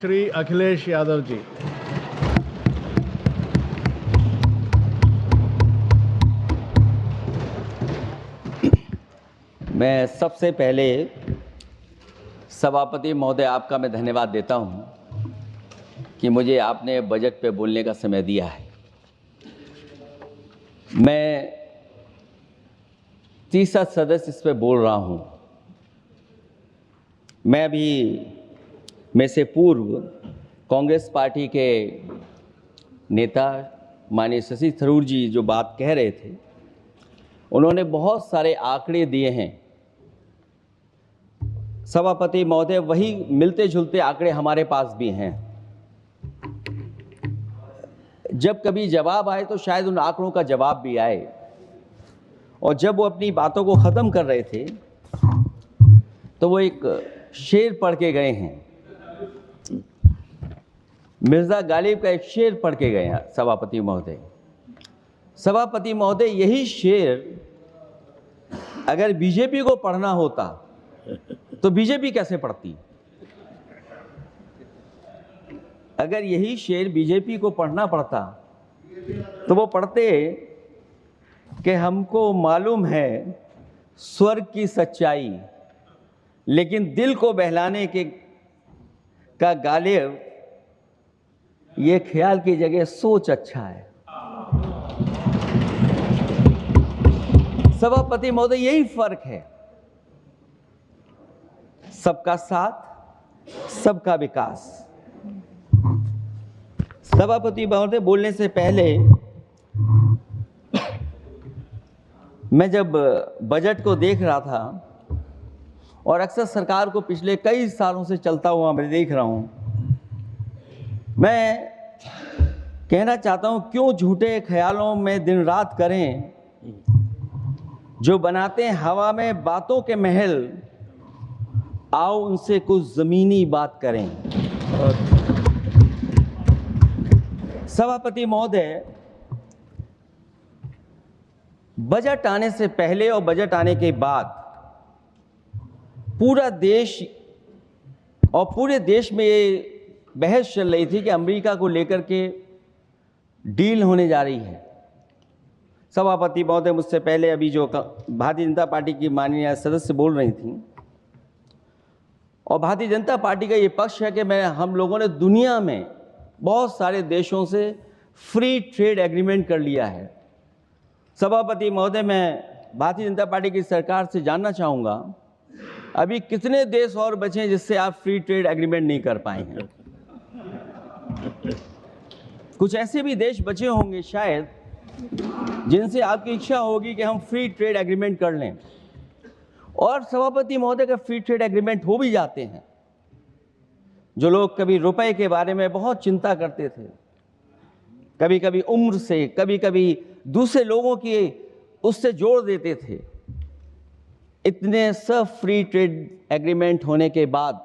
श्री अखिलेश यादव जी। मैं सबसे पहले सभापति महोदय आपका मैं धन्यवाद देता हूं कि मुझे आपने बजट पे बोलने का समय दिया है। मैं तीसरा सदस्य इस पे बोल रहा हूं। मैं अभी में से पूर्व कांग्रेस पार्टी के नेता माननीय शशि थरूर जी जो बात कह रहे थे, उन्होंने बहुत सारे आंकड़े दिए हैं। सभापति महोदय, वही मिलते जुलते आंकड़े हमारे पास भी हैं। जब कभी जवाब आए तो शायद उन आंकड़ों का जवाब भी आए। और जब वो अपनी बातों को ख़त्म कर रहे थे तो वो एक शेर पढ़ के गए हैं। मिर्ज़ा गालिब का एक शेर पढ़ के गए हैं सभापति महोदय। सभापति महोदय, यही शेर अगर बीजेपी को पढ़ना होता तो बीजेपी कैसे पढ़ती? अगर यही शेर बीजेपी को पढ़ना पड़ता तो वो पढ़ते कि हमको मालूम है स्वर्ग की सच्चाई, लेकिन दिल को बहलाने के का गालिब ये ख्याल की जगह सोच अच्छा है। सभापति महोदय, यही फर्क है। सबका साथ, सबका विकास। सभापति महोदय, बोलने से पहले मैं जब बजट को देख रहा था और अक्सर सरकार को पिछले कई सालों से चलता हुआ मैं देख रहा हूं, मैं कहना चाहता हूं, क्यों झूठे ख्यालों में दिन रात करें, जो बनाते हैं हवा में बातों के महल, आओ उनसे कुछ जमीनी बात करें। सभापति महोदय, बजट आने से पहले और बजट आने के बाद पूरा देश और पूरे देश में ये बहस चल रही थी कि अमेरिका को लेकर के डील होने जा रही है। सभापति महोदय, मुझसे पहले अभी जो भारतीय जनता पार्टी की माननीय सदस्य बोल रही थी, और भारतीय जनता पार्टी का ये पक्ष है कि हम लोगों ने दुनिया में बहुत सारे देशों से फ्री ट्रेड एग्रीमेंट कर लिया है। सभापति महोदय, मैं भारतीय जनता पार्टी की सरकार से जानना चाहूँगा, अभी कितने देश और बचे हैं जिससे आप फ्री ट्रेड एग्रीमेंट नहीं कर पाए हैं? कुछ ऐसे भी देश बचे होंगे शायद जिनसे आपकी इच्छा होगी कि हम फ्री ट्रेड एग्रीमेंट कर लें। और सभापति महोदय, का फ्री ट्रेड एग्रीमेंट हो भी जाते हैं। जो लोग कभी रुपए के बारे में बहुत चिंता करते थे, कभी कभी उम्र से, कभी कभी दूसरे लोगों की उससे जोड़ देते थे, इतने सब फ्री ट्रेड एग्रीमेंट होने के बाद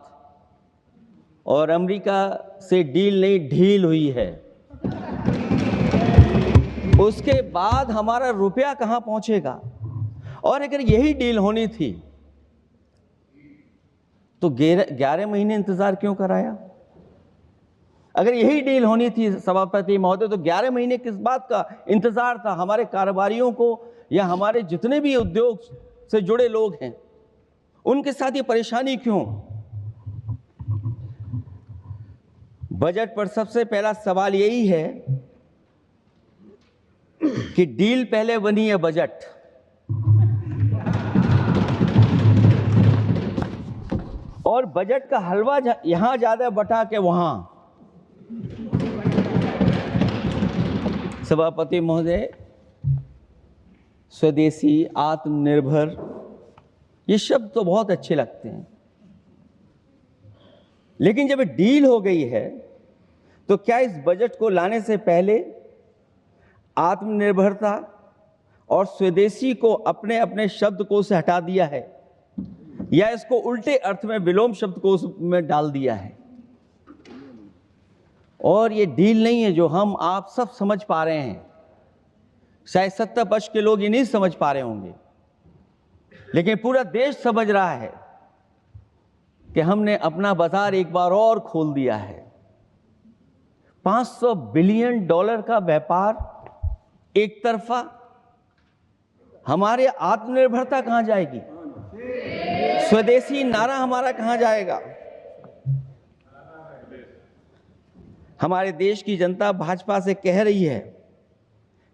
और अमेरिका से डील नहीं ढील हुई है, उसके बाद हमारा रुपया कहां पहुंचेगा? और अगर यही डील होनी थी तो 11 महीने इंतजार क्यों कराया? अगर यही डील होनी थी सभापति महोदय, तो 11 महीने किस बात का इंतजार था? हमारे कारोबारियों को या हमारे जितने भी उद्योग से जुड़े लोग हैं, उनके साथ ये परेशानी क्यों? बजट पर सबसे पहला सवाल यही है कि डील पहले बनी है बजट। और बजट का हलवा यहां ज्यादा बटा के वहां। सभापति महोदय, स्वदेशी, आत्मनिर्भर, ये शब्द तो बहुत अच्छे लगते हैं, लेकिन जब डील हो गई है तो क्या इस बजट को लाने से पहले आत्मनिर्भरता और स्वदेशी को अपने अपने शब्दकोश से हटा दिया है, या इसको उल्टे अर्थ में विलोम शब्दकोश में डाल दिया है? और ये डील नहीं है जो हम आप सब समझ पा रहे हैं। शायद सत्ता पक्ष के लोग ये नहीं समझ पा रहे होंगे, लेकिन पूरा देश समझ रहा है कि हमने अपना बाजार एक बार और खोल दिया है। $500 बिलियन का व्यापार एक तरफा, हमारे आत्मनिर्भरता कहां जाएगी? स्वदेशी नारा हमारा कहां जाएगा? हमारे देश की जनता भाजपा से कह रही है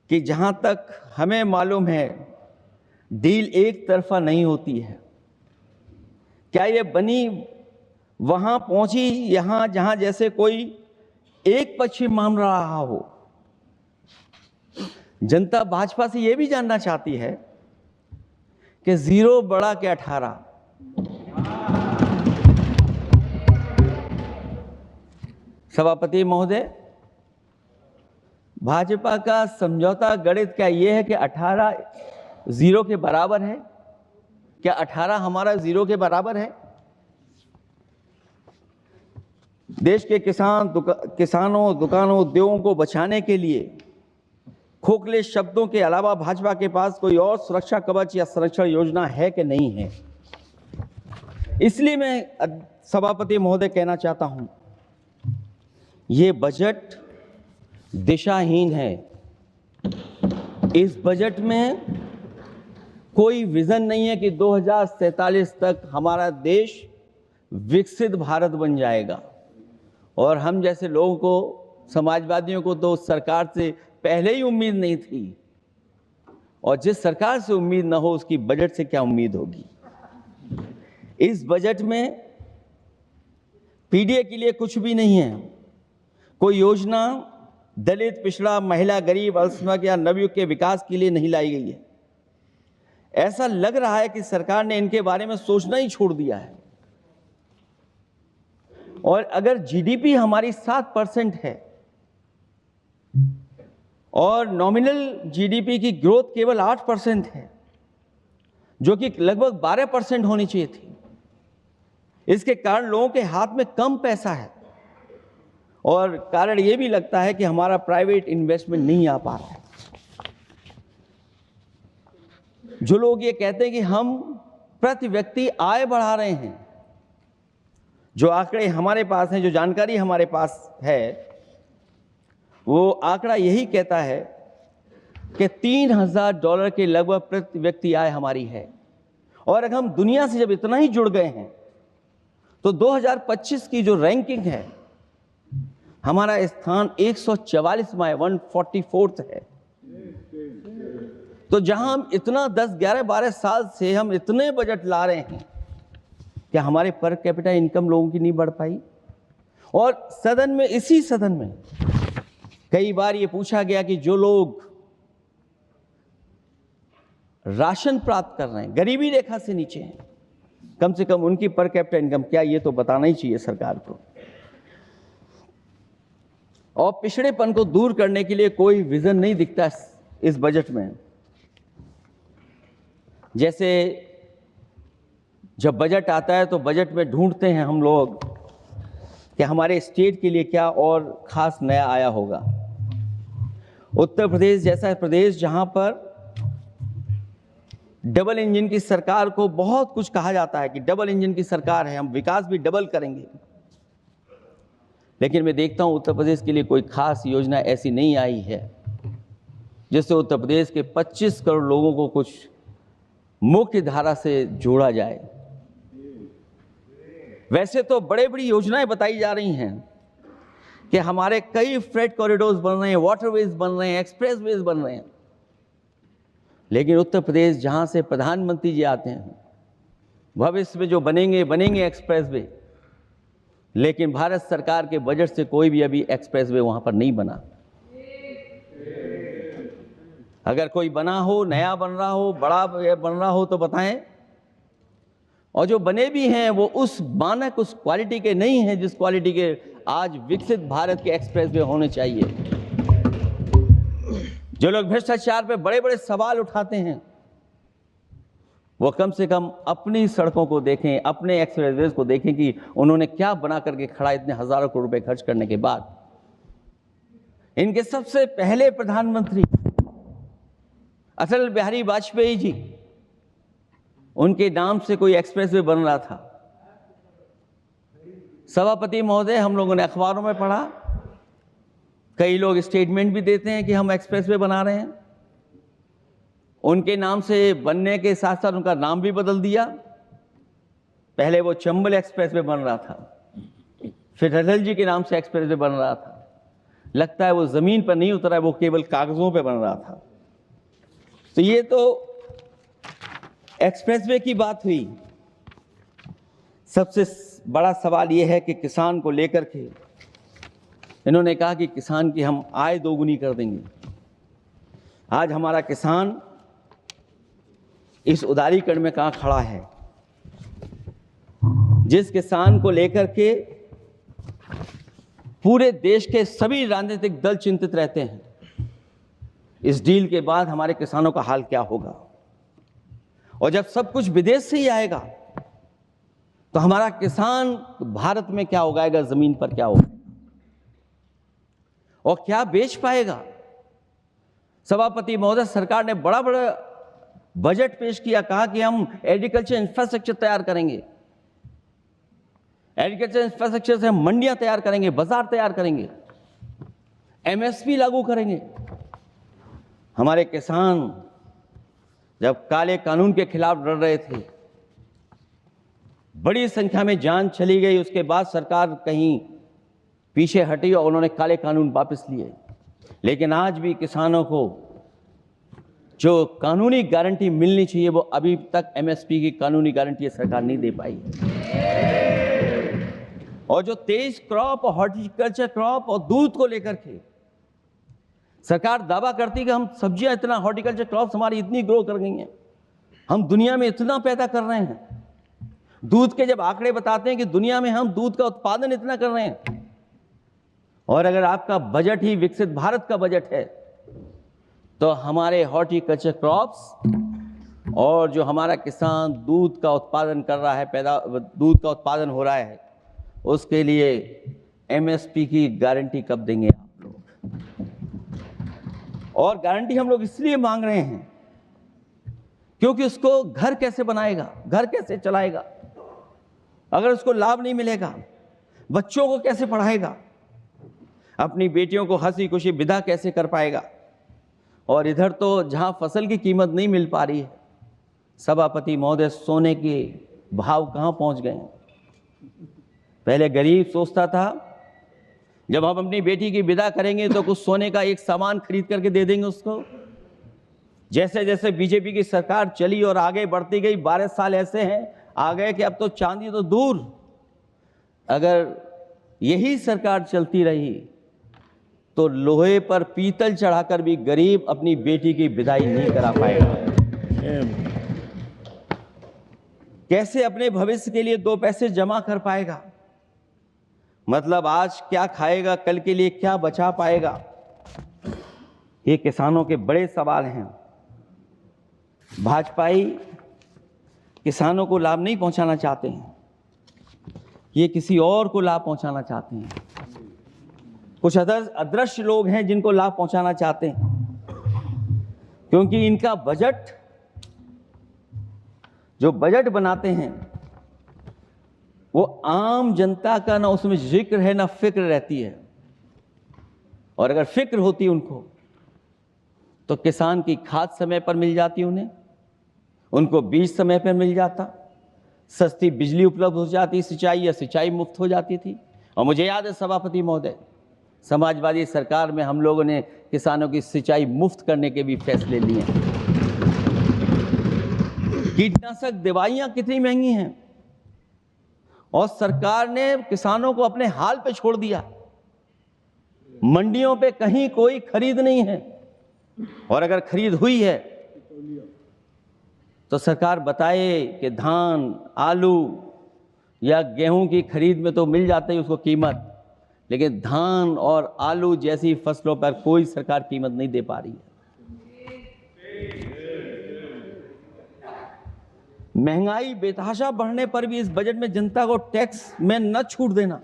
कि जहां तक हमें मालूम है डील एक तरफा नहीं होती है। क्या ये बनी वहां पहुंची यहां जहां जैसे कोई एक पक्षी मान रहा हो? जनता भाजपा से यह भी जानना चाहती है कि 0 बड़ा के 18। सभापति महोदय, भाजपा का समझौता गणित क्या यह है कि 18 0 के बराबर है? क्या 18 हमारा 0 के बराबर है? देश के किसानों, दुकानों, उद्योगों को बचाने के लिए खोखले शब्दों के अलावा भाजपा के पास कोई और सुरक्षा कवच या संरक्षण योजना है कि नहीं है? इसलिए मैं सभापति महोदय कहना चाहता हूं, ये बजट दिशाहीन है। इस बजट में कोई विजन नहीं है कि 2047 तक हमारा देश विकसित भारत बन जाएगा। और हम जैसे लोगों को, समाजवादियों को तो सरकार से पहले ही उम्मीद नहीं थी, और जिस सरकार से उम्मीद ना हो उसकी बजट से क्या उम्मीद होगी। इस बजट में पीडीए के लिए कुछ भी नहीं है। कोई योजना दलित, पिछड़ा, महिला, गरीब, अल्पसंख्यक या नवयुवक के विकास के लिए नहीं लाई गई है। ऐसा लग रहा है कि सरकार ने इनके बारे में सोचना ही छोड़ दिया है। और अगर जीडीपी हमारी 7% है और नॉमिनल जीडीपी की ग्रोथ केवल 8% है, जो कि लगभग 12% होनी चाहिए थी, इसके कारण लोगों के हाथ में कम पैसा है। और कारण यह भी लगता है कि हमारा प्राइवेट इन्वेस्टमेंट नहीं आ पा रहा है। जो लोग ये कहते हैं कि हम प्रति व्यक्ति आय बढ़ा रहे हैं, जो आंकड़े हमारे पास हैं, जो जानकारी हमारे पास है, वो आंकड़ा यही कहता है कि $3000 के लगभग प्रति व्यक्ति आय हमारी है। और अगर हम दुनिया से जब इतना ही जुड़ गए हैं तो 2025 की जो रैंकिंग है, हमारा स्थान 144वां है, 144th है। तो जहां हम इतना 10, 11, 12 साल से हम इतने बजट ला रहे हैं, क्या हमारे पर कैपिटा इनकम लोगों की नहीं बढ़ पाई? और सदन में, इसी सदन में कई बार ये पूछा गया कि जो लोग राशन प्राप्त कर रहे हैं, गरीबी रेखा से नीचे हैं, कम से कम उनकी पर कैपिटा इनकम क्या, ये तो बताना ही चाहिए सरकार को। और पिछड़ेपन को दूर करने के लिए कोई विजन नहीं दिखता इस बजट में। जैसे जब बजट आता है तो बजट में ढूंढते हैं हम लोग कि हमारे स्टेट के लिए क्या और खास नया आया होगा। उत्तर प्रदेश जैसा प्रदेश जहां पर डबल इंजन की सरकार को बहुत कुछ कहा जाता है कि डबल इंजन की सरकार है, हम विकास भी डबल करेंगे, लेकिन मैं देखता हूं उत्तर प्रदेश के लिए कोई खास योजना ऐसी नहीं आई है जिससे उत्तर प्रदेश के 25 करोड़ लोगों को कुछ मुख्य धारा से जोड़ा जाए। वैसे तो बड़ी बड़ी योजनाएं बताई जा रही हैं कि हमारे कई फ्रेट कॉरिडोर्स बन रहे हैं, वाटरवेज बन रहे हैं, एक्सप्रेसवेज बन रहे हैं, लेकिन उत्तर प्रदेश जहां से प्रधानमंत्री जी आते हैं, भविष्य में जो बनेंगे एक्सप्रेसवे, लेकिन भारत सरकार के बजट से कोई भी अभी एक्सप्रेसवे वहां पर नहीं बना। अगर कोई बना हो, नया बन रहा हो, बड़ा बन रहा हो तो बताएं। और जो बने भी हैं वो उस मानक, उस क्वालिटी के नहीं हैं जिस क्वालिटी के आज विकसित भारत के एक्सप्रेसवे होने चाहिए। जो लोग भ्रष्टाचार पे बड़े बड़े सवाल उठाते हैं, वो कम से कम अपनी सड़कों को देखें, अपने एक्सप्रेसवेज को देखें कि उन्होंने क्या बना करके खड़ा इतने हजारों करोड़ रुपए खर्च करने के बाद। इनके सबसे पहले प्रधानमंत्री अटल बिहारी वाजपेयी जी, उनके नाम से कोई एक्सप्रेसवे बन रहा था। सभापति महोदय, हम लोगों ने अखबारों में पढ़ा कई लोग स्टेटमेंट भी देते हैं कि हम एक्सप्रेसवे बना रहे हैं। उनके नाम से बनने के साथ साथ उनका नाम भी बदल दिया। पहले वो चंबल एक्सप्रेसवे बन रहा था, फिर अटल जी के नाम से एक्सप्रेसवे बन रहा था। लगता है वो जमीन पर नहीं उतरा है, वो केवल कागजों पे बन रहा था। तो ये तो एक्सप्रेसवे की बात हुई। सबसे बड़ा सवाल ये है कि किसान को लेकर के इन्होंने कहा कि किसान की हम आय दोगुनी कर देंगे। आज हमारा किसान इस उदारीकरण में कहां खड़ा है? जिस किसान को लेकर के पूरे देश के सभी राजनीतिक दल चिंतित रहते हैं, इस डील के बाद हमारे किसानों का हाल क्या होगा? और जब सब कुछ विदेश से ही आएगा तो हमारा किसान भारत में क्या उगाएगा, जमीन पर क्या होगा और क्या बेच पाएगा? सभापति महोदय, सरकार ने बड़ा बड़ा बजट पेश किया, कहा कि हम एग्रीकल्चर इंफ्रास्ट्रक्चर तैयार करेंगे, एग्रीकल्चर इंफ्रास्ट्रक्चर से हम मंडियां तैयार करेंगे, बाजार तैयार करेंगे, एमएसपी लागू करेंगे। हमारे किसान जब काले कानून के खिलाफ लड़ रहे थे, बड़ी संख्या में जान चली गई, उसके बाद सरकार कहीं पीछे हटी और उन्होंने काले कानून वापस लिए। लेकिन आज भी किसानों को जो कानूनी गारंटी मिलनी चाहिए वो अभी तक एमएसपी की कानूनी गारंटी सरकार नहीं दे पाई। और जो तेज क्रॉप और हॉर्टिकल्चर क्रॉप और दूध को लेकर के सरकार दावा करती कि हम सब्जियां इतना, हॉर्टिकल्चर क्रॉप्स हमारी इतनी ग्रो कर गई हैं, हम दुनिया में इतना पैदा कर रहे हैं। दूध के जब आंकड़े बताते हैं कि दुनिया में हम दूध का उत्पादन इतना कर रहे हैं, और अगर आपका बजट ही विकसित भारत का बजट है तो हमारे हॉर्टिकल्चर क्रॉप्स और जो हमारा किसान दूध का उत्पादन कर रहा है, दूध का उत्पादन हो रहा है, उसके लिए एमएसपी की गारंटी कब देंगे आप लोग? और गारंटी हम लोग इसलिए मांग रहे हैं क्योंकि उसको घर कैसे बनाएगा, घर कैसे चलाएगा? अगर उसको लाभ नहीं मिलेगा, बच्चों को कैसे पढ़ाएगा, अपनी बेटियों को हंसी खुशी विदा कैसे कर पाएगा? और इधर तो जहां फसल की कीमत नहीं मिल पा रही है, सभापति महोदय, सोने के भाव कहां पहुंच गए हैं? पहले गरीब सोचता था जब हम अपनी बेटी की विदा करेंगे तो कुछ सोने का एक सामान खरीद करके दे देंगे उसको। जैसे जैसे बीजेपी की सरकार चली और आगे बढ़ती गई, 12 साल ऐसे हैं आ गए कि अब तो चांदी तो दूर, अगर यही सरकार चलती रही तो लोहे पर पीतल चढ़ाकर भी गरीब अपनी बेटी की विदाई नहीं करा पाएगा। कैसे अपने भविष्य के लिए 2 पैसे जमा कर पाएगा? मतलब आज क्या खाएगा, कल के लिए क्या बचा पाएगा? ये किसानों के बड़े सवाल हैं। भाजपाई किसानों को लाभ नहीं पहुंचाना चाहते हैं, ये किसी और को लाभ पहुंचाना चाहते हैं। कुछ अदृश्य लोग हैं जिनको लाभ पहुंचाना चाहते हैं, क्योंकि इनका बजट, जो बजट बनाते हैं, वो आम जनता का ना उसमें जिक्र है ना फिक्र रहती है। और अगर फिक्र होती उनको तो किसान की खाद समय पर मिल जाती उन्हें, उनको बीज समय पर मिल जाता, सस्ती बिजली उपलब्ध हो जाती, सिंचाई या सिंचाई मुफ्त हो जाती थी। और मुझे याद है सभापति महोदय, समाजवादी सरकार में हम लोगों ने किसानों की सिंचाई मुफ्त करने के भी फैसले लिए। कीटनाशक दवाइयां कितनी महंगी हैं और सरकार ने किसानों को अपने हाल पे छोड़ दिया। मंडियों पे कहीं कोई खरीद नहीं है, और अगर खरीद हुई है तो सरकार बताए कि धान, आलू या गेहूं की खरीद में तो मिल जाती है उसको कीमत, लेकिन धान और आलू जैसी फसलों पर कोई सरकार कीमत नहीं दे पा रही है। महंगाई बेतहाशा बढ़ने पर भी इस बजट में जनता को टैक्स में न छूट देना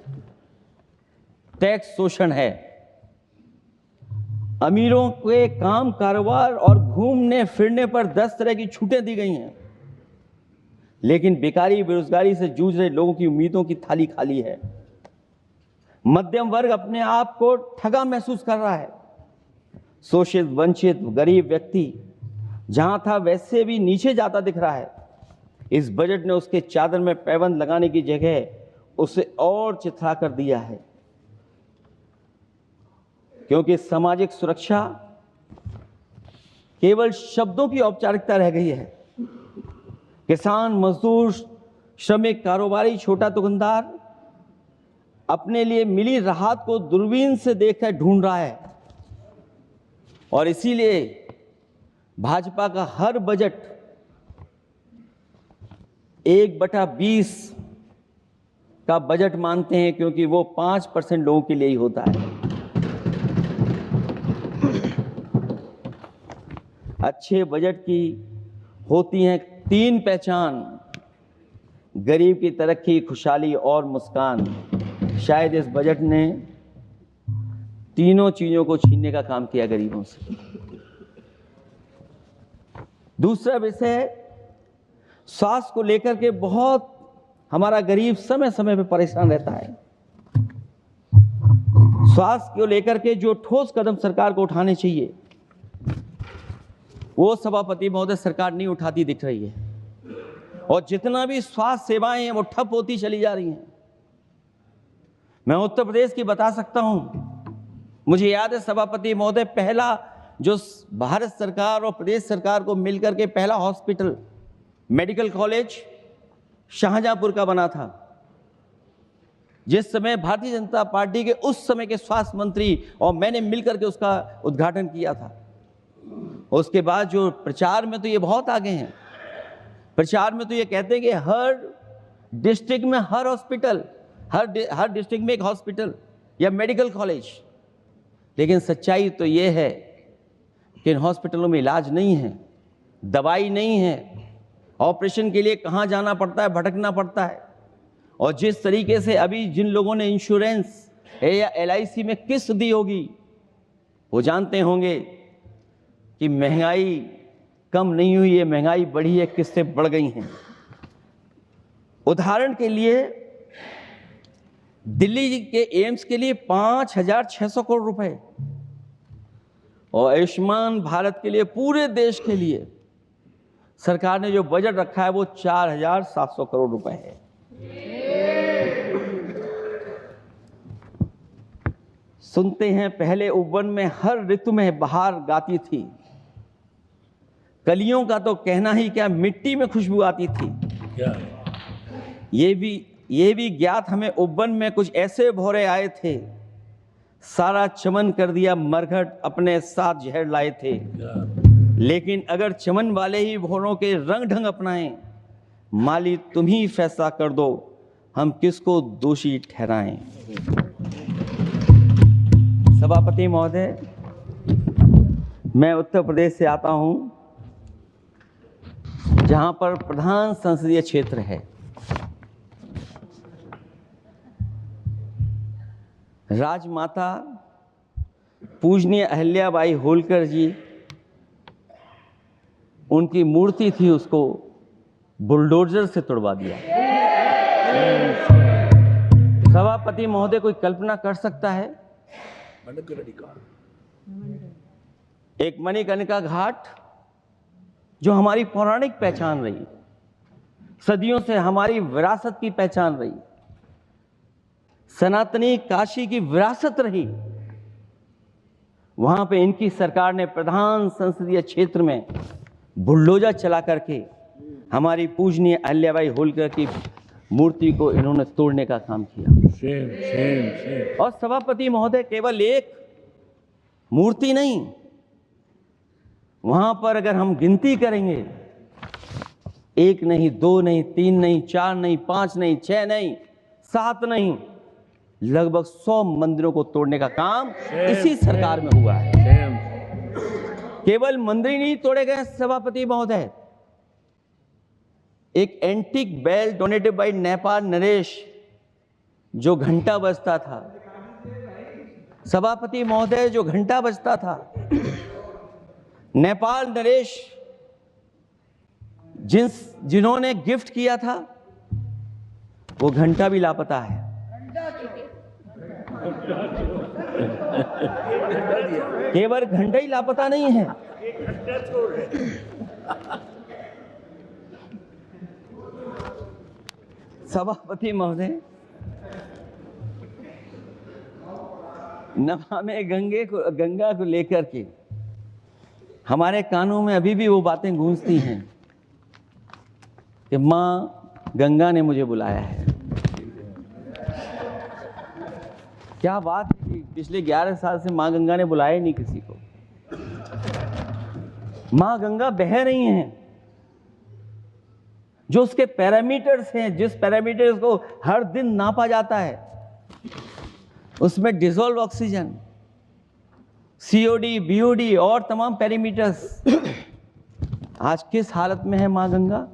टैक्स शोषण है। अमीरों के काम, कारोबार और घूमने फिरने पर 10 तरह की छूटें दी गई हैं, लेकिन बेकारी, बेरोजगारी से जूझ रहे लोगों की उम्मीदों की थाली खाली है। मध्यम वर्ग अपने आप को ठगा महसूस कर रहा है। शोषित, वंचित, गरीब व्यक्ति जहां था वैसे भी नीचे जाता दिख रहा है। इस बजट ने उसके चादर में पैबंद लगाने की जगह उसे और चिथड़ा कर दिया है, क्योंकि सामाजिक सुरक्षा केवल शब्दों की औपचारिकता रह गई है। किसान, मजदूर, श्रमिक, कारोबारी, छोटा दुकानदार अपने लिए मिली राहत को दूरबीन से देखकर ढूंढ रहा है, और इसीलिए भाजपा का हर बजट 1/20 का बजट मानते हैं, क्योंकि वो 5% लोगों के लिए ही होता है। अच्छे बजट की होती हैं 3 पहचान: गरीब की तरक्की, खुशहाली और मुस्कान। शायद इस बजट ने तीनों चीजों को छीनने का काम किया गरीबों से। दूसरा विषय, स्वास्थ्य को लेकर के बहुत हमारा गरीब समय समय पे परेशान रहता है। स्वास्थ्य को लेकर के जो ठोस कदम सरकार को उठाने चाहिए, वो सभापति महोदय सरकार नहीं उठाती दिख रही है, और जितना भी स्वास्थ्य सेवाएं हैं वो ठप होती चली जा रही हैं। मैं उत्तर प्रदेश की बता सकता हूं। मुझे याद है सभापति महोदय, पहला जो भारत सरकार और प्रदेश सरकार को मिलकर के पहला हॉस्पिटल, मेडिकल कॉलेज शाहजहांपुर का बना था, जिस समय भारतीय जनता पार्टी के उस समय के स्वास्थ्य मंत्री और मैंने मिलकर के उसका उद्घाटन किया था। उसके बाद जो प्रचार में तो ये बहुत आगे हैं। प्रचार में तो ये कहते हैं कि हर डिस्ट्रिक्ट में हर हॉस्पिटल, हर डिस्ट्रिक्ट में एक हॉस्पिटल या मेडिकल कॉलेज, लेकिन सच्चाई तो ये है कि इन हॉस्पिटलों में इलाज नहीं है, दवाई नहीं है, ऑपरेशन के लिए कहाँ जाना पड़ता है, भटकना पड़ता है। और जिस तरीके से अभी जिन लोगों ने इंश्योरेंस या LIC में किस्त दी होगी, वो जानते होंगे कि महंगाई कम नहीं हुई है, महंगाई बढ़ी है, किस्तें बढ़ गई हैं। उदाहरण के लिए दिल्ली के एम्स के लिए 5,600 करोड़ रुपए, और आयुष्मान भारत के लिए पूरे देश के लिए सरकार ने जो बजट रखा है वो 4,700 करोड़ रुपए है। सुनते हैं पहले उपवन में हर ऋतु में बहार गाती थी, कलियों का तो कहना ही क्या, मिट्टी में खुशबू आती थी। ये भी ज्ञात हमें उपवन में कुछ ऐसे भौरे आए थे, सारा चमन कर दिया मरघट, अपने साथ जहर लाए थे। लेकिन अगर चमन वाले ही भौरों के रंग ढंग अपनाएं, माली तुम ही फैसला कर दो, हम किसको दोषी ठहराएं। सभापति महोदय, मैं उत्तर प्रदेश से आता हूं, जहां पर प्रधान संसदीय क्षेत्र है। राजमाता पूजनीय अहिल्याबाई होलकर जी, उनकी मूर्ति थी, उसको बुलडोजर से तोड़वा दिया। सभापति महोदय, कोई कल्पना कर सकता है एक मणिकर्णिका घाट जो हमारी पौराणिक पहचान रही, सदियों से हमारी विरासत की पहचान रही, सनातनी काशी की विरासत रही, वहां पे इनकी सरकार ने प्रधान संसदीय क्षेत्र में बुलडोजर चला करके हमारी पूजनीय अहिल्याबाई होलकर की मूर्ति को इन्होंने तोड़ने का काम किया। और सभापति महोदय, केवल एक मूर्ति नहीं, वहां पर अगर हम गिनती करेंगे, 1 नहीं, 2 नहीं, 3 नहीं, 4 नहीं, 5 नहीं, 6 नहीं, 7 नहीं, लगभग 100 मंदिरों को तोड़ने का काम इसी सरकार में हुआ है। केवल मंदिर नहीं तोड़े गए सभापति महोदय, एक antique bell donated by Nepal नरेश, जो घंटा बजता था, सभापति महोदय, जो घंटा बजता था, नेपाल नरेश जिन्होंने गिफ्ट किया था, वो घंटा भी लापता है। केवल घंटा ही लापता नहीं है। सभापति महोदय, नमामि गंगा को लेकर के हमारे कानों में अभी भी वो बातें गूंजती हैं कि माँ गंगा ने मुझे बुलाया है। क्या बात है कि पिछले 11 साल से माँ गंगा ने बुलाया ही नहीं किसी को। माँ गंगा बह रही हैं, जो उसके पैरामीटर्स हैं, जिस पैरामीटर्स को हर दिन नापा जाता है, उसमें डिसॉल्व ऑक्सीजन, सीओडी, बीओडी और तमाम पैरामीटर्स आज किस हालत में है माँ गंगा।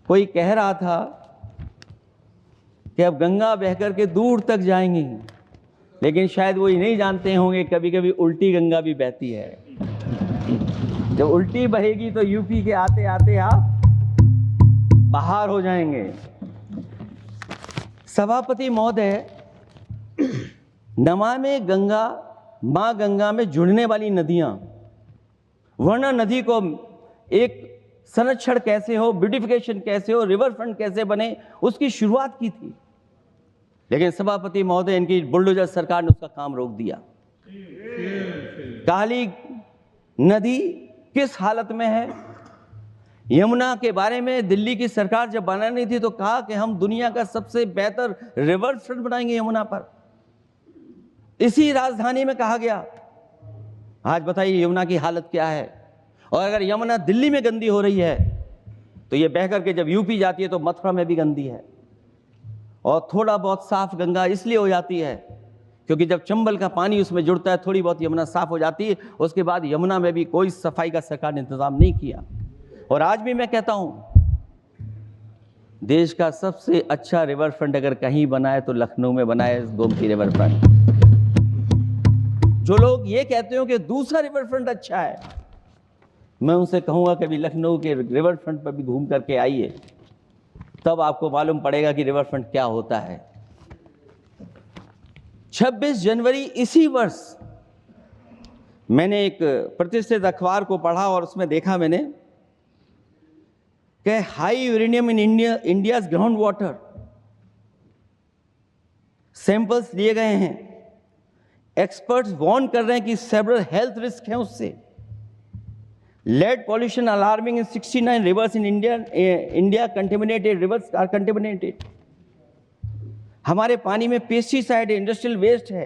कोई कह रहा था कि अब गंगा बहकर के दूर तक जाएंगी, लेकिन शायद वो ये नहीं जानते होंगे कभी कभी उल्टी गंगा भी बहती है। जब उल्टी बहेगी तो यूपी के आते आते आप बाहर हो जाएंगे। सभापति महोदय, नमामि गंगा, मां गंगा में जुड़ने वाली नदियां, वरना नदी को एक संरक्षण कैसे हो, ब्यूटिफिकेशन कैसे हो, रिवर फ्रंट कैसे बने, उसकी शुरुआत की थी। लेकिन सभापति महोदय, इनकी बुलडोजर सरकार ने उसका काम रोक दिया। काली नदी किस हालत में है। यमुना के बारे में दिल्ली की सरकार जब बनानी थी तो कहा कि हम दुनिया का सबसे बेहतर रिवर फ्रंट बनाएंगे यमुना पर। इसी राजधानी में कहा गया। आज बताइए यमुना की हालत क्या है। और अगर यमुना दिल्ली में गंदी हो रही है तो ये बह करके जब यूपी जाती है तो मथुरा में भी गंदी है। और थोड़ा बहुत साफ गंगा इसलिए हो जाती है क्योंकि जब चंबल का पानी उसमें जुड़ता है, थोड़ी बहुत यमुना साफ हो जाती है। उसके बाद यमुना में भी कोई सफाई का सरकार ने इंतजाम नहीं किया। और आज भी मैं कहता हूं, देश का सबसे अच्छा रिवर फ्रंट अगर कहीं बना है तो लखनऊ में बना है, गोमती रिवर फ्रंट। जो लोग ये कहते हो कि दूसरा रिवर फ्रंट अच्छा है, मैं उनसे कहूंगा कभी लखनऊ के रिवर फ्रंट पर भी घूम करके आइए, तब आपको मालूम पड़ेगा कि रिवर फ्रंट क्या होता है। 26 जनवरी इसी वर्ष मैंने एक प्रतिष्ठित अखबार को पढ़ा और उसमें देखा मैंने कि high uranium in India's ground water samples लिए गए हैं। एक्सपर्ट्स वार्न कर रहे हैं कि सेवरल हेल्थ रिस्क हैं उससे। Lead pollution alarming in 69 rivers in India contaminated, rivers are contaminated. हमारे पानी में पेस्टिसाइड है, इंडस्ट्रियल वेस्ट है,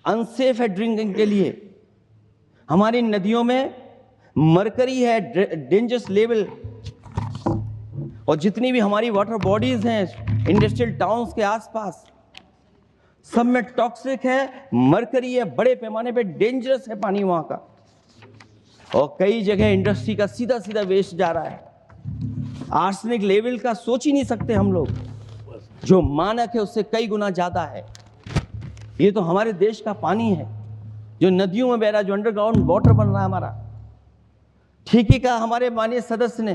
अनसेफ है ड्रिंकिंग के लिए। हमारी नदियों में मरकरी है, डेंजरस लेवल। और जितनी भी हमारी वाटर बॉडीज हैं इंडस्ट्रियल टाउन्स के आसपास, सब में टॉक्सिक है, मरकरी है, बड़े पैमाने पे डेंजरस है पानी वहां का। और कई जगह इंडस्ट्री का सीधा सीधा वेस्ट जा रहा है। आर्सेनिक लेवल का सोच ही नहीं सकते हम लोग, जो मानक है उससे कई गुना ज्यादा है। ये तो हमारे देश का पानी है जो नदियों में बह रहा है, जो अंडरग्राउंड वाटर बन रहा है हमारा। ठीक ही कहा हमारे माननीय सदस्य ने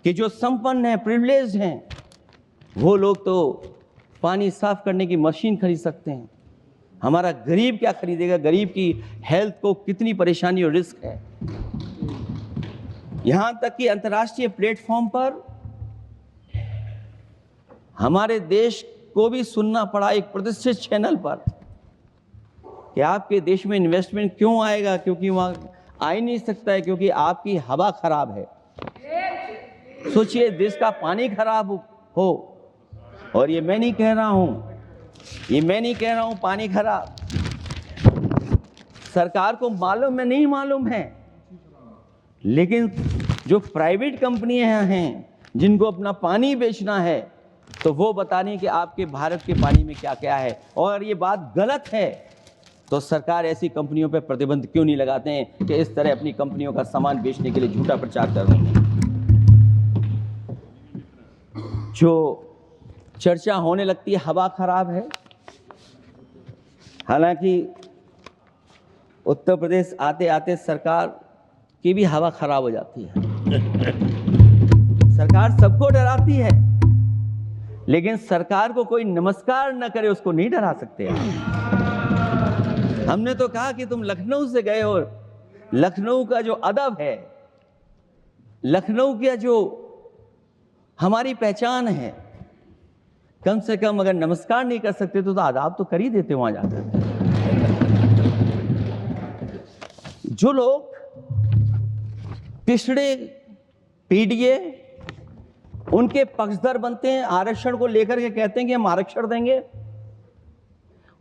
कि जो संपन्न हैं, प्रिविलेज्ड हैं, वो लोग तो पानी साफ करने की मशीन खरीद सकते हैं। हमारा गरीब क्या खरीदेगा। गरीब की हेल्थ को कितनी परेशानी और रिस्क है। यहां तक कि अंतर्राष्ट्रीय प्लेटफॉर्म पर हमारे देश को भी सुनना पड़ा एक प्रतिष्ठित चैनल पर कि आपके देश में इन्वेस्टमेंट क्यों आएगा, क्योंकि वहां आ ही नहीं सकता है, क्योंकि आपकी हवा खराब है। सोचिए, देश का पानी खराब हो। और ये मैं नहीं कह रहा हूं, पानी खराब सरकार को मालूम है, नहीं मालूम है, लेकिन जो प्राइवेट कंपनियां हैं जिनको अपना पानी बेचना है, तो वो बता रही कि आपके भारत के पानी में क्या क्या है। और ये बात गलत है तो सरकार ऐसी कंपनियों पर प्रतिबंध क्यों नहीं लगाते हैं कि इस तरह अपनी कंपनियों का सामान बेचने के लिए झूठा प्रचार कर रहे हैं। जो चर्चा होने लगती है हवा खराब है, हालांकि उत्तर प्रदेश आते आते सरकार की भी हवा खराब हो जाती है। सरकार सबको डराती है लेकिन सरकार को कोई नमस्कार न करे उसको नहीं डरा सकते आप। हमने तो कहा कि तुम लखनऊ से गए हो, लखनऊ का जो अदब है, लखनऊ का जो हमारी पहचान है, कम से कम अगर नमस्कार नहीं कर सकते तो आदाब तो कर ही देते वहां जाकर। जो लोग पिछड़े पीडीए उनके पक्षधर बनते हैं, आरक्षण को लेकर के कहते हैं कि हम आरक्षण देंगे,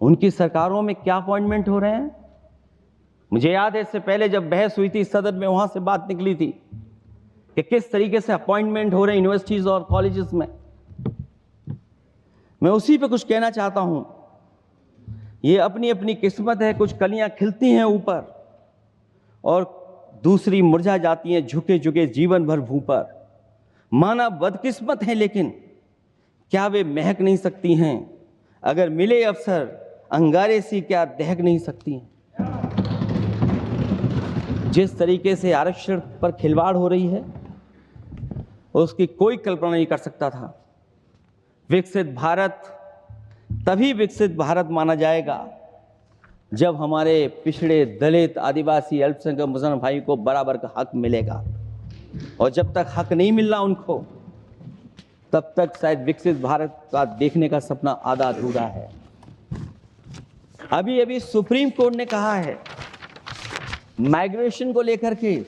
उनकी सरकारों में क्या अपॉइंटमेंट हो रहे हैं। मुझे याद है इससे पहले जब बहस हुई थी सदन में, वहां से बात निकली थी कि किस तरीके से अपॉइंटमेंट हो रहे हैं यूनिवर्सिटीज और कॉलेजेस में। मैं उसी पे कुछ कहना चाहता हूं। ये अपनी अपनी किस्मत है, कुछ कलियां खिलती हैं ऊपर और दूसरी मुरझा जाती हैं झुके झुके जीवन भर भूं पर। माना बदकिस्मत है, लेकिन क्या वे महक नहीं सकती हैं? अगर मिले अवसर अंगारे सी क्या दहक नहीं सकती हैं? जिस तरीके से आरक्षण पर खिलवाड़ हो रही है उसकी कोई कल्पना नहीं कर सकता था। विकसित भारत तभी विकसित भारत माना जाएगा जब हमारे पिछड़े, दलित, आदिवासी, अल्पसंख्यक मुसलमान भाई को बराबर का हक मिलेगा। और जब तक हक नहीं मिल रहा उनको, तब तक शायद विकसित भारत का देखने का सपना आधा अधूरा है। अभी अभी सुप्रीम कोर्ट ने कहा है माइग्रेशन को लेकर के,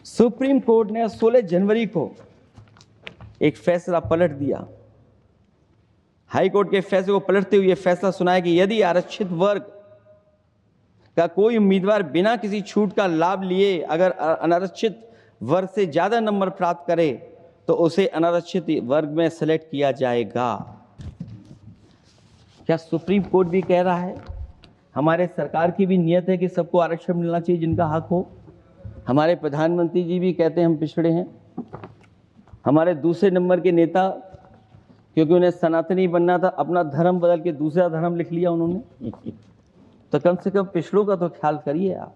सुप्रीम कोर्ट ने 16 जनवरी को एक फैसला पलट दिया। हाई कोर्ट के फैसले को पलटते हुए फैसला सुनाया कि यदि आरक्षित वर्ग का कोई उम्मीदवार बिना किसी छूट का लाभ लिए अगर अनारक्षित वर्ग से ज्यादा नंबर प्राप्त करे तो उसे अनारक्षित वर्ग में सेलेक्ट किया जाएगा। क्या सुप्रीम कोर्ट भी कह रहा है? हमारे सरकार की भी नियत है कि सबको आरक्षण मिलना चाहिए जिनका हक हो। हमारे प्रधानमंत्री जी भी कहते हैं हम पिछड़े हैं। हमारे दूसरे नंबर के नेता, क्योंकि उन्हें सनातनी बनना था, अपना धर्म बदल के दूसरा धर्म लिख लिया उन्होंने। तो कम से कम पिछड़ों का तो ख्याल करिए आप।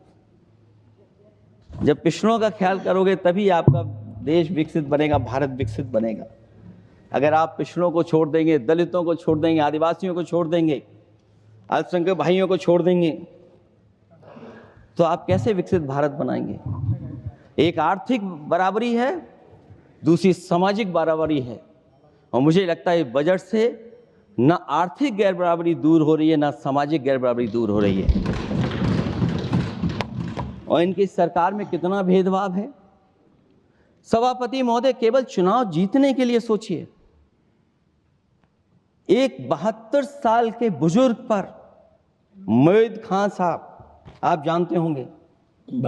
जब पिछड़ों का ख्याल करोगे तभी आपका देश विकसित बनेगा, भारत विकसित बनेगा। अगर आप पिछड़ों को छोड़ देंगे, दलितों को छोड़ देंगे, आदिवासियों को छोड़ देंगे, अल्पसंख्यक भाइयों को छोड़ देंगे, तो आप कैसे विकसित भारत बनाएंगे? एक आर्थिक बराबरी है, दूसरी सामाजिक बराबरी है। और मुझे लगता है बजट से ना आर्थिक गैर बराबरी दूर हो रही है, ना सामाजिक गैर बराबरी दूर हो रही है। और इनकी सरकार में कितना भेदभाव है। सभापति महोदय, केवल चुनाव जीतने के लिए सोचिए, एक 72 साल के बुजुर्ग पर मोईद खान साहब, आप जानते होंगे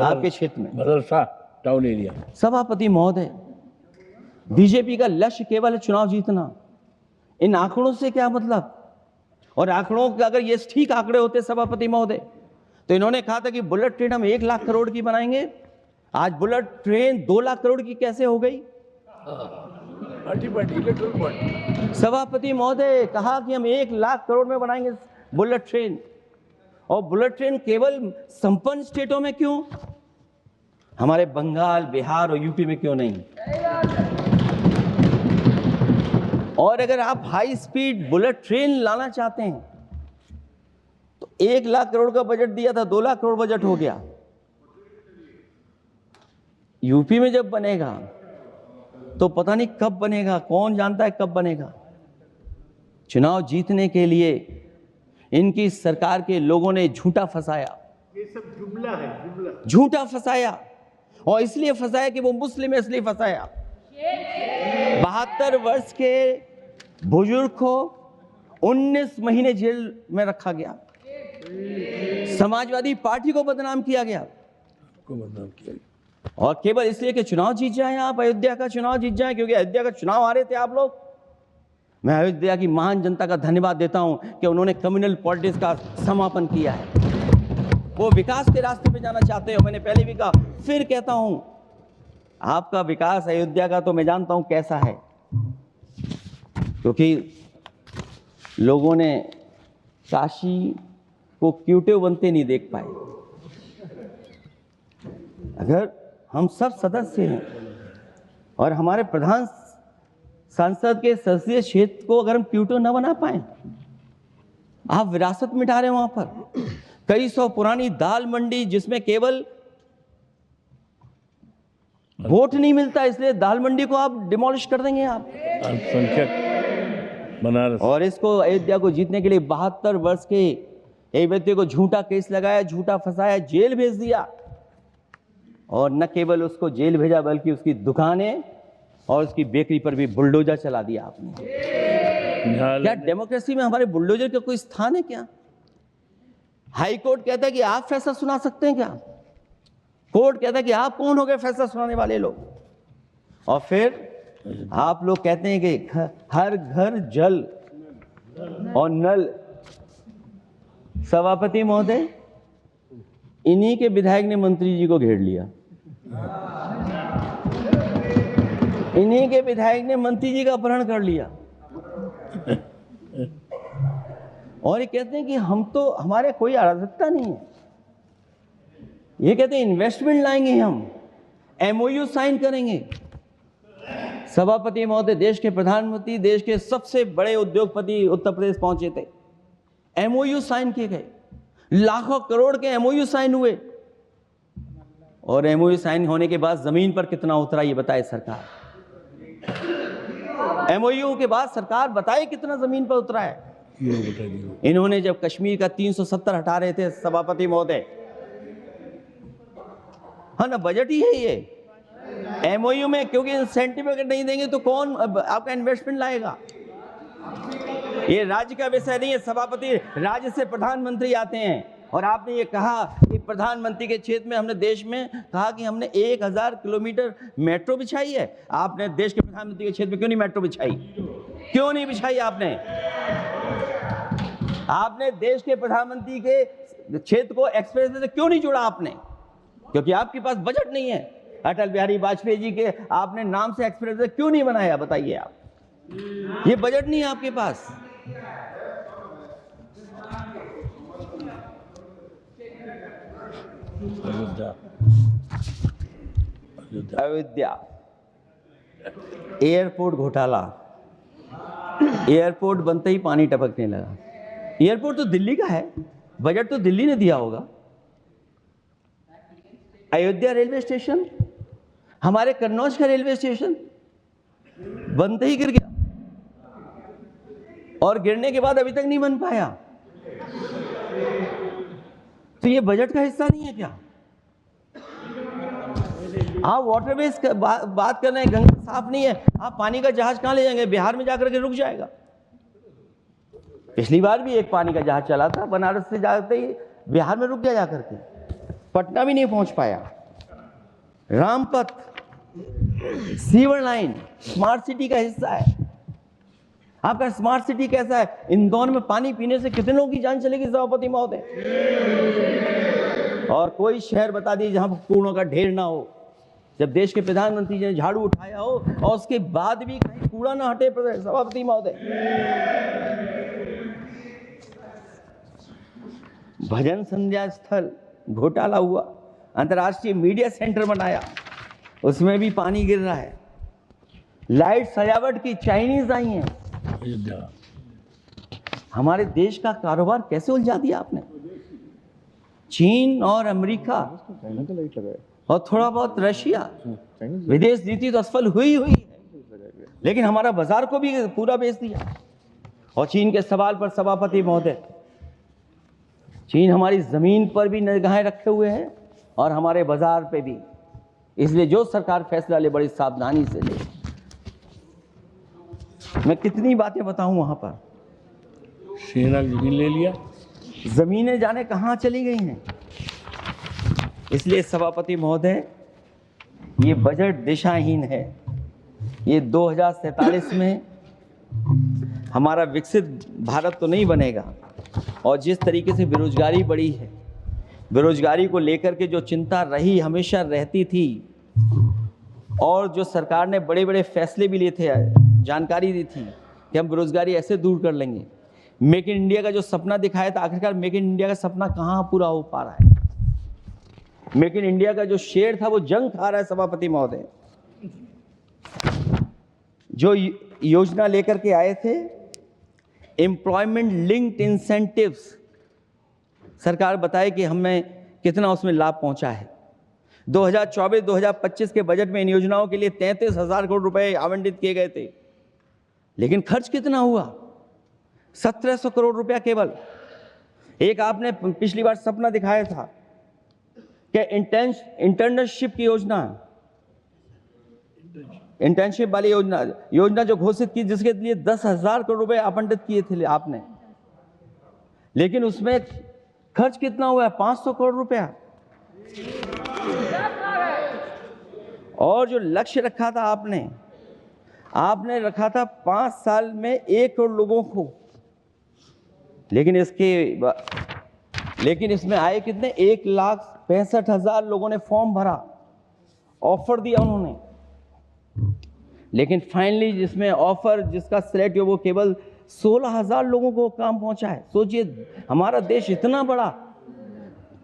आपके क्षेत्र में, बदरसा टाउन एरिया। सभापति महोदय, बीजेपी का लक्ष्य केवल है चुनाव जीतना। इन आंकड़ों से क्या मतलब? और आंकड़ों के अगर ये ठीक आंकड़े होते सभापति महोदय, तो इन्होंने कहा था कि बुलेट ट्रेन हम 1 लाख करोड़ की बनाएंगे। आज बुलेट ट्रेन 2 लाख करोड़ की कैसे हो गई? सभापति महोदय कहा कि हम 1 लाख करोड़ में बनाएंगे बुलेट ट्रेन। और बुलेट ट्रेन केवल संपन्न स्टेटों में क्यों? हमारे बंगाल, बिहार और यूपी में क्यों नहीं? और अगर आप हाई स्पीड बुलेट ट्रेन लाना चाहते हैं तो 1 लाख करोड़ का बजट दिया था, 2 लाख करोड़ बजट हो गया। यूपी में जब बनेगा तो पता नहीं कब बनेगा, कौन जानता है कब बनेगा। चुनाव जीतने के लिए इनकी सरकार के लोगों ने झूठा फंसाया। ये सब जुमला है, जुमला। झूठा फंसाया, और इसलिए फंसाया कि वो मुस्लिम है, इसलिए फंसाया। 72 वर्ष के बुजुर्ग को 19 महीने जेल में रखा गया। समाजवादी पार्टी को बदनाम किया गया, और केवल इसलिए कि चुनाव जीत जाएं आप, अयोध्या का चुनाव जीत जाएं, क्योंकि अयोध्या का चुनाव आ रहे थे आप लोग। मैं अयोध्या की महान जनता का धन्यवाद देता हूं कि उन्होंने कम्युनल पॉलिटिक्स का समापन किया है। वो विकास के रास्ते पे जाना चाहते हो। मैंने पहले भी कहा, फिर कहता हूं, आपका विकास अयोध्या का तो मैं जानता हूं कैसा है, क्योंकि लोगों ने काशी को क्यूटिव बनते नहीं देख पाए। अगर हम सब सदस्य हैं और हमारे प्रधान संसद के संसदीय क्षेत्र को अगर हम क्यूटो न बना पाए, आप विरासत मिटा रहे हैं वहां पर। कई सौ पुरानी दाल मंडी जिसमें केवल वोट नहीं मिलता, इसलिए दाल मंडी को आप डिमोलिश कर देंगे आप। अल्पसंख्यक बनारस और इसको अयोध्या को जीतने के लिए 72 वर्ष के एक व्यक्ति को झूठा केस लगाया, झूठा फंसाया, जेल भेज दिया। और न केवल उसको जेल भेजा बल्कि उसकी दुकानें और उसकी बेकरी पर भी बुलडोजर चला दिया आपने। क्या डेमोक्रेसी में हमारे बुलडोजर का कोई स्थान है क्या? हाई कोर्ट कहता है कि आप फैसला सुना सकते हैं क्या? कोर्ट कहता है कि आप कौन हो गए फैसला सुनाने वाले लोग? और फिर आप लोग कहते हैं कि हर घर जल और नल। सभापति महोदय, इन्हीं के विधायक ने मंत्री जी को घेर लिया, इन्हीं के विधायक ने मंत्री जी का अपहरण कर लिया। और ये कहते हैं कि हम तो, हमारे कोई अराजकता नहीं है। ये कहते हैं इन्वेस्टमेंट लाएंगे, हम एमओयू साइन करेंगे। सभापति महोदय, देश के प्रधानमंत्री, देश के सबसे बड़े उद्योगपति उत्तर प्रदेश पहुंचे थे, एमओयू साइन किए गए, लाखों करोड़ के एमओयू साइन हुए। और एमओयू साइन होने के बाद जमीन पर कितना उतरा ये बताए सरकार। एमओयू के बाद सरकार बताए कितना जमीन पर उतरा है। इन्होंने जब कश्मीर का 370 हटा रहे थे सभापति महोदय, हाँ ना, बजट ही है ये एमओयू में, क्योंकि इंसेंटिव अगर नहीं देंगे तो कौन आपका इन्वेस्टमेंट लाएगा? ये राज्य का विषय नहीं है सभापति, राज्य से प्रधानमंत्री आते हैं। और आपने ये कहा कि प्रधानमंत्री के क्षेत्र में हमने देश में कहा कि हमने 1000 किलोमीटर मेट्रो बिछाई है। आपने देश के प्रधानमंत्री के क्षेत्र में क्यों नहीं मेट्रो बिछाई? क्यों नहीं बिछाई आपने? आपने देश के प्रधानमंत्री के क्षेत्र को एक्सप्रेस वे से क्यों नहीं जोड़ा आपने? क्योंकि आपके पास बजट नहीं है। अटल बिहारी वाजपेयी जी के आपने नाम से एक्सप्रेस वे क्यों नहीं बनाया? बताइए आप, ये बजट नहीं है आपके पास। अयोध्या एयरपोर्ट घोटाला, एयरपोर्ट बनते ही पानी टपकने लगा। एयरपोर्ट तो दिल्ली का है, बजट तो दिल्ली ने दिया होगा। अयोध्या रेलवे स्टेशन, हमारे कन्नौज का रेलवे स्टेशन बनते ही गिर गया, और गिरने के बाद अभी तक नहीं बन पाया। तो ये बजट का हिस्सा नहीं है क्या? आप वाटरवेज का बात कर रहे हैं, गंगा साफ नहीं है, आप पानी का जहाज कहां ले जाएंगे? बिहार में जाकर के रुक जाएगा। पिछली बार भी एक पानी का जहाज चला था, बनारस से जाते ही बिहार में रुक गया, जाकर के पटना भी नहीं पहुंच पाया। Rampath, sewer line smart city का हिस्सा है। आपका स्मार्ट सिटी कैसा है? इंदौर में पानी पीने से कितने लोगों की जान चलेगी सभापति महोदय? और कोई शहर बता दीजिए जहां कूड़ों का ढेर ना हो। जब देश के प्रधानमंत्री जी ने झाड़ू उठाया हो और उसके बाद भी कहीं कूड़ा ना हटे सभापति महोदय। भजन संध्या स्थल घोटाला हुआ, अंतर्राष्ट्रीय मीडिया सेंटर बनाया, उसमें भी पानी गिर रहा है। लाइट सजावट की चाइनीज आई हैं। हमारे देश का कारोबार कैसे उलझा दिया आपने? चीन और अमेरिका और थोड़ा बहुत रशिया, विदेश नीति तो असफल हुई है, लेकिन हमारा बाजार को भी पूरा बेच दिया। और चीन के सवाल पर सभापति महोदय, चीन हमारी जमीन पर भी निगाहें रखे हुए है और हमारे बाजार पे भी। इसलिए जो सरकार फैसला ले बड़ी सावधानी से ले। मैं कितनी बातें बताऊं, वहां पर 6 लाख जमीन ले लिया, जमीनें जाने कहां चली गई हैं। इसलिए सभापति महोदय, ये बजट दिशाहीन है। ये 2047 में हमारा विकसित भारत तो नहीं बनेगा। और जिस तरीके से बेरोजगारी बढ़ी है, बेरोजगारी को लेकर के जो चिंता रही, हमेशा रहती थी, और जो सरकार ने बड़े बड़े फैसले भी लिए थे, जानकारी दी थी कि हम बेरोजगारी ऐसे दूर कर लेंगे। मेक इन इंडिया का जो सपना दिखाया था, आखिरकार मेक इन इंडिया का सपना कहाँ पूरा हो पा रहा है? मेक इन इंडिया का जो शेर था वो जंग खा रहा है सभापति महोदय। जो योजना लेकर के आए थे, एम्प्लॉयमेंट लिंक्ड इंसेंटिव्स। सरकार बताए कि हमें कितना उसमें लाभ पहुंचा है। 2024-2025 के बजट में इन योजनाओं के लिए 33,000 करोड़ रुपए आवंटित किए गए थे, लेकिन खर्च कितना हुआ? 1,700 करोड़ रुपया केवल। एक आपने पिछली बार सपना दिखाया था कि इंटर्नशिप की योजना, इंटर्नशिप वाली योजना जो घोषित की, जिसके लिए 10,000 करोड़ रुपए आवंटित किए थे आपने, लेकिन उसमें खर्च कितना हुआ है? 500 करोड़ रुपया। और जो लक्ष्य रखा था आपने रखा था 5 साल में 1 करोड़ लोगों को, लेकिन इसमें आए कितने? 1,65,000 लोगों ने फॉर्म भरा, ऑफर दिया उन्होंने, लेकिन फाइनली जिसमें ऑफर जिसका सिलेक्ट हुआ वो केवल 16,000 लोगों को काम पहुंचा है। सोचिए, हमारा देश इतना बड़ा,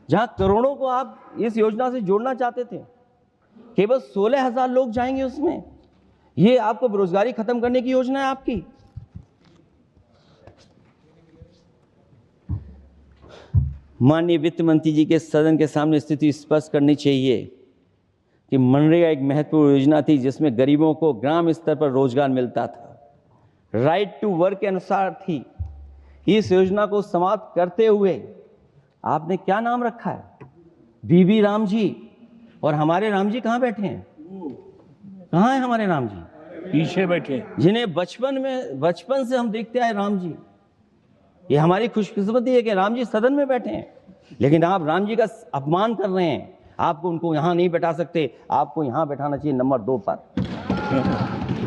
जहां करोड़ों को आप इस योजना से जोड़ना चाहते थे, केवल 16,000 लोग जाएंगे उसमें। ये आपको बेरोजगारी खत्म करने की योजना है आपकी। माननीय वित्त मंत्री जी के सदन के सामने स्थिति स्पष्ट करनी चाहिए कि मनरेगा एक महत्वपूर्ण योजना थी जिसमें गरीबों को ग्राम स्तर पर रोजगार मिलता था, राइट टू वर्क के अनुसार थी। इस योजना को समाप्त करते हुए आपने क्या नाम रखा है? बीबी राम जी। और हमारे राम जी कहाँ बैठे हैं? कहाँ है हमारे राम जी? पीछे बैठे, जिन्हें बचपन से हम देखते आए राम जी। ये हमारी खुशकिस्मती है कि राम जी सदन में बैठे हैं, लेकिन आप राम जी का अपमान कर रहे हैं। आपको उनको यहाँ नहीं बैठा सकते, आपको यहाँ बैठाना चाहिए नंबर 2 पर।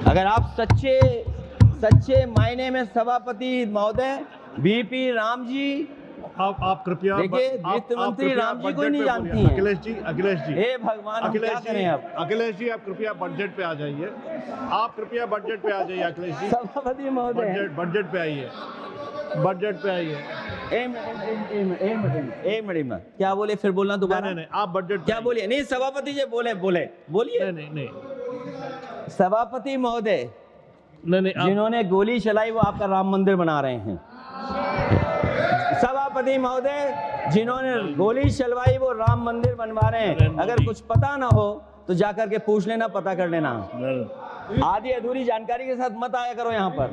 अगर आप सच्चे मायने में सभापति महोदय बीपी राम जी, आप कृपया देखिए, वित्त मंत्री राम जी को ही नहीं जानती हैं। अखिलेश जी हे भगवान, हम क्या करें अब? अखिलेश जी, आप कृपया बजट पे आ जाइए। आप कृपया बजट पे आ जाइए अखिलेश जी। सभापति महोदय, बजट पे आइए, बजट पे आइए। एक मिनट, क्या बोले? फिर बोलना दोबारा। नहीं, आप बजट क्या बोलिए? नहीं, सभापति जी बोलिए। नहीं सभापति महोदय, नहीं, जिन्होंने गोली चलाई वो आपका राम मंदिर बना रहे हैं। सभापति महोदय, जिन्होंने गोली चलवाई वो राम मंदिर बनवा रहे हैं। अगर कुछ पता ना हो तो जाकर के पूछ लेना, पता कर लेना। आधी अधूरी जानकारी के साथ मत आया करो यहाँ पर।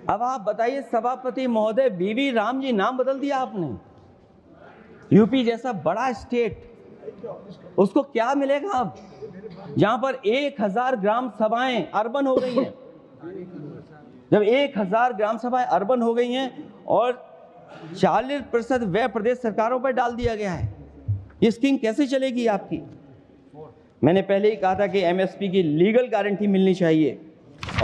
अब आप बताइए सभापति महोदय, बीवी राम जी नाम बदल दिया आपने। यूपी जैसा बड़ा स्टेट, उसको क्या मिलेगा अब, जहां पर 1,000 ग्राम सभाएं अर्बन हो गई हैं। जब 1,000 ग्राम सभाएं अर्बन हो गई हैं और 40% व्यय प्रदेश सरकारों पर डाल दिया गया है, ये स्कीम कैसे चलेगी आपकी? मैंने पहले ही कहा था कि एमएसपी की लीगल गारंटी मिलनी चाहिए।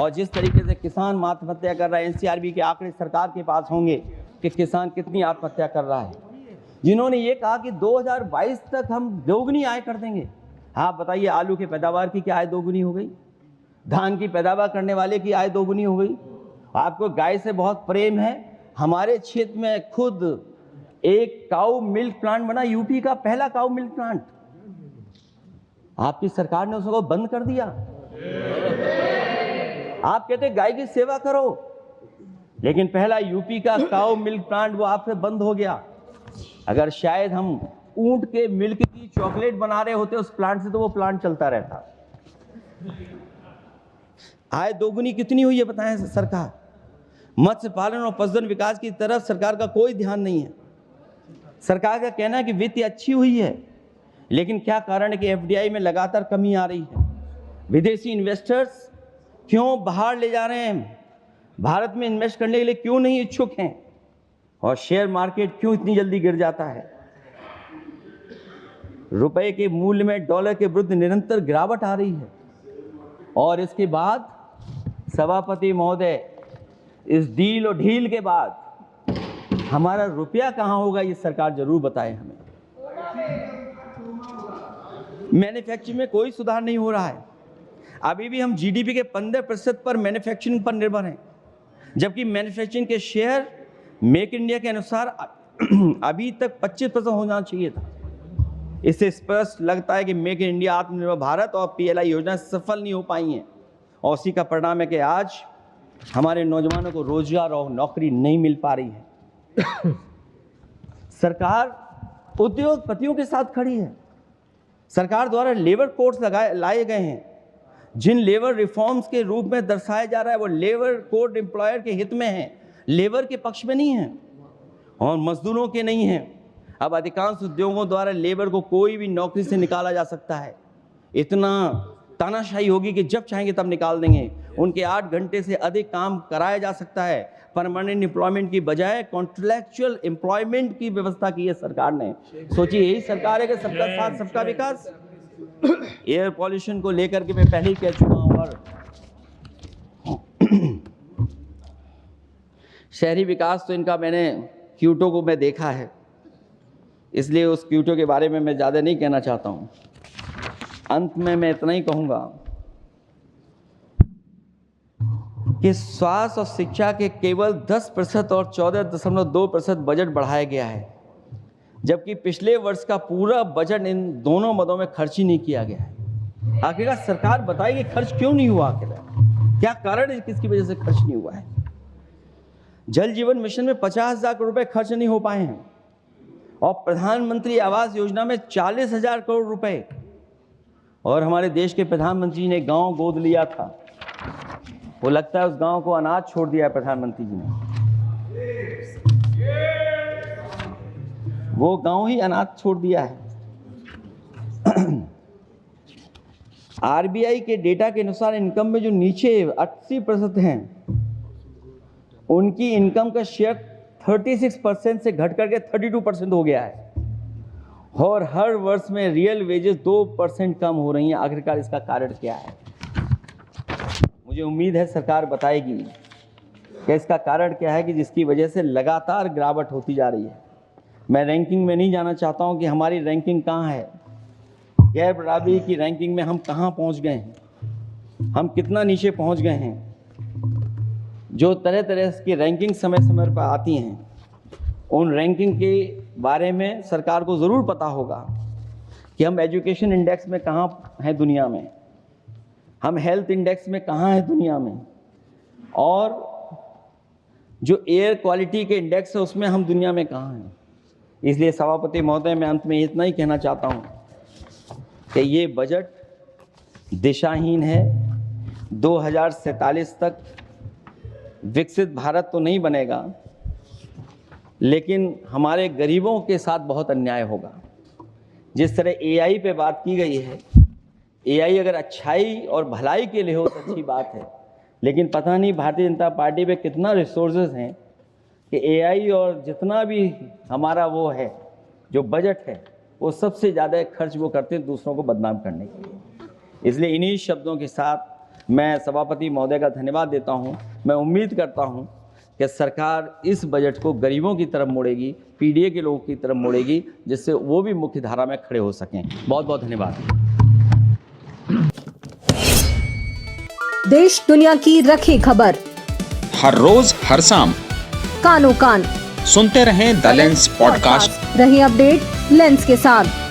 और जिस तरीके से किसान आत्महत्या कर रहा है, एनसीआरबी के आंकड़े सरकार के पास होंगे कि किसान कितनी आत्महत्या कर रहा है। जिन्होंने ये कहा कि 2022 तक हम दोगुनी आय कर देंगे। आप बताइए, आलू की पैदावार की क्या आय दोगुनी हो गई? धान की पैदावार करने वाले की आय दोगुनी हो गई। आपको गाय से बहुत प्रेम है। हमारे क्षेत्र में खुद एक काऊ मिल्क प्लांट बना, यूपी का पहला काऊ मिल्क प्लांट। आपकी सरकार ने उसको बंद कर दिया। आप कहते गाय की सेवा करो, लेकिन पहला यूपी का काऊ मिल्क प्लांट वो आपसे बंद हो गया। अगर शायद हम ऊंट के मिल्क की चॉकलेट बना रहे होते उस प्लांट से, तो वो प्लांट चलता रहता। आय दोगुनी कितनी हुई है बताएं सरकार? मत्स्य पालन और पशुधन विकास की तरफ सरकार का कोई ध्यान नहीं है। सरकार का कहना है कि वित्त अच्छी हुई है, लेकिन क्या कारण है कि एफडीआई में लगातार कमी आ रही है? विदेशी इन्वेस्टर्स क्यों बाहर ले जा रहे हैं? भारत में इन्वेस्ट करने के लिए क्यों नहीं इच्छुक हैं? और शेयर मार्केट क्यों इतनी जल्दी गिर जाता है? रुपए के मूल्य में डॉलर के विरुद्ध निरंतर गिरावट आ रही है। और इसके बाद सभापति महोदय, इस डील और ढील के बाद हमारा रुपया कहां होगा, ये सरकार जरूर बताए हमें। मैन्युफैक्चरिंग में कोई सुधार नहीं हो रहा है। अभी भी हम जीडीपी के 15% पर मैन्युफैक्चरिंग पर निर्भर हैं, जबकि मैन्युफैक्चरिंग के शेयर मेक इंडिया के अनुसार अभी तक 25% होना चाहिए था। इससे स्पष्ट लगता है कि मेक इन इंडिया, आत्मनिर्भर भारत और PLI योजना सफल नहीं हो पाई हैं, और उसी का परिणाम है कि आज हमारे नौजवानों को रोजगार और नौकरी नहीं मिल पा रही है। सरकार उद्योगपतियों के साथ खड़ी है। सरकार द्वारा लेबर कोड्स लाए गए हैं, जिन लेबर रिफॉर्म्स के रूप में दर्शाया जा रहा है वो लेबर कोड एम्प्लॉयर के हित में है, लेबर के पक्ष में नहीं है और मजदूरों के नहीं है। अब अधिकांश उद्योगों द्वारा लेबर को कोई भी नौकरी से निकाला जा सकता है। इतना तानाशाही होगी कि जब चाहेंगे तब निकाल देंगे। उनके 8 घंटे से अधिक काम कराया जा सकता है। परमानेंट एम्प्लॉयमेंट की बजाय कॉन्ट्रैक्चुअल एम्प्लॉयमेंट की व्यवस्था की है सरकार ने। सोचिए, यही सरकार है कि सबका साथ सबका विकास। एयर पॉल्यूशन को लेकर के मैं पहले ही कह चुका हूँ, और शहरी विकास तो इनका मैंने क्यूटो को मैं देखा है, इसलिए उस क्यूटो के बारे में मैं ज़्यादा नहीं कहना चाहता हूँ। अंत में मैं इतना ही कहूँगा कि स्वास्थ्य और शिक्षा के केवल 10% और 14.2% बजट बढ़ाया गया है, जबकि पिछले वर्ष का पूरा बजट इन दोनों मदों में खर्च ही नहीं किया गया है। आखिरकार सरकार बताएगी खर्च क्यों नहीं हुआ, आखिर क्या कारण है, किसकी वजह से खर्च नहीं हुआ है। जल जीवन मिशन में 50,000 करोड़ रुपए खर्च नहीं हो पाए हैं, और प्रधानमंत्री आवास योजना में 40,000 करोड़ रुपए, और हमारे देश के प्रधानमंत्री ने गांव गोद लिया था। वो लगता है उस गांव को अनाथ छोड़ दिया है प्रधानमंत्री जी ने। वो गांव ही अनाथ छोड़ दिया है। RBI के डेटा के अनुसार इनकम में जो नीचे 80% हैं, उनकी इनकम का शेयर 36% से घट करके 32% हो गया है, और हर वर्ष में रियल वेजेस 2% कम हो रही हैं। आखिरकार इसका कारण क्या है? मुझे उम्मीद है सरकार बताएगी कि इसका कारण क्या है कि जिसकी वजह से लगातार गिरावट होती जा रही है। मैं रैंकिंग में नहीं जाना चाहता हूं कि हमारी रैंकिंग कहाँ है, गैर बराबरी की रैंकिंग में हम कहाँ पहुंच गए हैं, हम कितना नीचे पहुंच गए हैं। जो तरह तरह की रैंकिंग समय समय पर आती हैं, उन रैंकिंग के बारे में सरकार को ज़रूर पता होगा कि हम एजुकेशन इंडेक्स में कहाँ हैं दुनिया में, हम हेल्थ इंडेक्स में कहाँ हैं दुनिया में, और जो एयर क्वालिटी के इंडेक्स है उसमें हम दुनिया में कहाँ हैं। इसलिए सभापति महोदय, मैं अंत में इतना ही कहना चाहता हूँ कि ये बजट दिशाहीन है। 2047 तक विकसित भारत तो नहीं बनेगा, लेकिन हमारे गरीबों के साथ बहुत अन्याय होगा। जिस तरह AI पे बात की गई है, AI अगर अच्छाई और भलाई के लिए हो तो अच्छी बात है, लेकिन पता नहीं भारतीय जनता पार्टी पे कितना रिसोर्सेज हैं कि AI और जितना भी हमारा वो है जो बजट है, वो सबसे ज़्यादा खर्च वो करते हैं दूसरों को बदनाम करने के लिए। इसलिए इन्हीं शब्दों के साथ मैं सभापति महोदय का धन्यवाद देता हूं। मैं उम्मीद करता हूं कि सरकार इस बजट को गरीबों की तरफ मोड़ेगी, PDA के लोगों की तरफ मोड़ेगी, जिससे वो भी मुख्य धारा में खड़े हो सकें। बहुत बहुत धन्यवाद। देश दुनिया की रखी खबर हर रोज हर शाम कानो कान सुनते रहें द लेंस पॉडकास्ट। रही अपडेट लेंस के साथ।